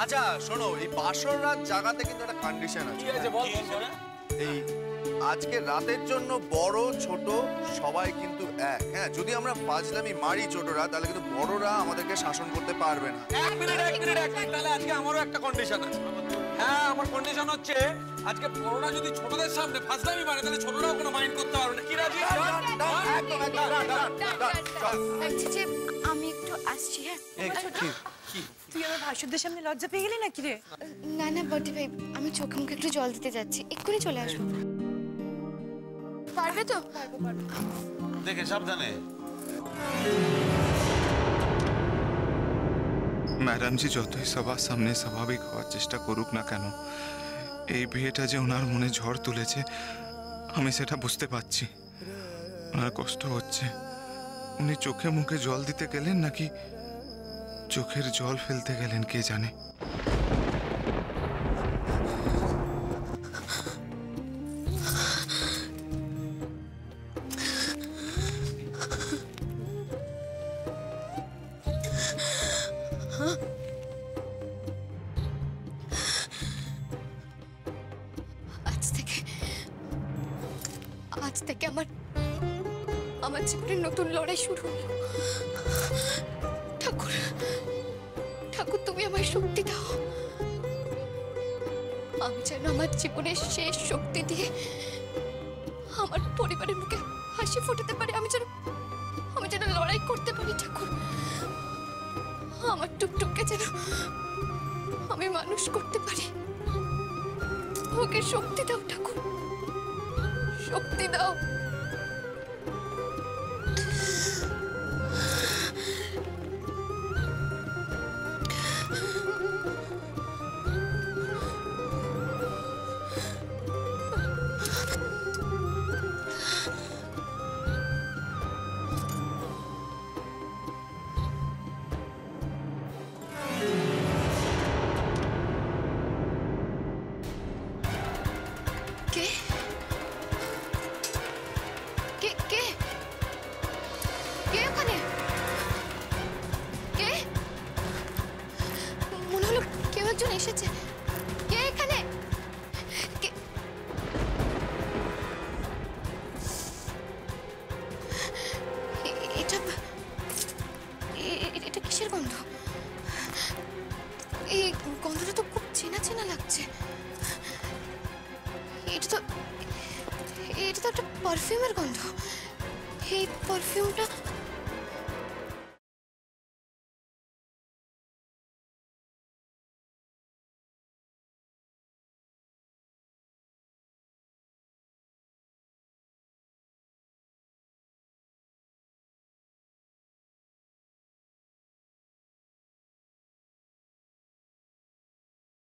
আচ্ছা শোনো, এই বাসর রাত জাগাতে কিন্তু একটা কন্ডিশন আছে। এই আজকে রাতের জন্য বড় ছোট সবাই কিন্তু এক। হ্যাঁ, যদি আমরা ফাজলামি মারি ছোটরা, তাহলে কিন্তু বড়রা আমাদেরকে শাসন করতে পারবে না। এক মিনিট তাহলে আজকে আমারও একটা কন্ডিশন আছে। হ্যাঁ, আমার কন্ডিশন হচ্ছে আজকে বড়রা যদি ছোটদের সামনে ফাজলামি মারে তাহলে ছোটরাও কোনো মাইন্ড করতে পারবে না। কি রাজি? আমি একটু আসছি। হ্যাঁ, তুই আমার ভাসুরদের সামনে লজ্জা পেয়ে গেলি নাকি রে? না না বটি ভাই, আমি চোখে মুখে একটু জল দিতে যাচ্ছি, এক্ষুনি চলে আসবো। পারবে তো? পারবো। দেখে সাবধানে। ম্যাডাম জি যতই সবার সামনে স্বাভাবিক হওয়ার চেষ্টা করুক না কেন, এই বিয়েটা যে ওনার মনে ঝড় তুলেছে আমি সেটা বুঝতে পারছি। ওনার কষ্ট হচ্ছে। উনি চোখে মুখে জল দিতে গেলেন নাকি চোখের জল ফেলতে গেলেন কে জানে। আজ থেকে আমার জীবনের নতুন লড়াই শুরু হলো। ঠাকুর ঠাকুর, তুমি আমায় শক্তি দাও। আমি যেন আমার জীবনের শেষ শক্তি দিয়ে আমার পরিবারের মুখে হাসি ফোটাতে পারি। আমি যেন লড়াই করতে পারি। ঠাকুর, আমার টুকটুককে যেন আমি মানুষ করতে পারি। ওকে শক্তি দাও ঠাকুর, শক্তি দাও। এসেছে কে এখানে? এটা কিসের গন্ধ? এই গন্ধটা তো খুব চেনা চেনা লাগছে। এটা তো একটা পারফিউমের গন্ধ। এই পারফিউমটা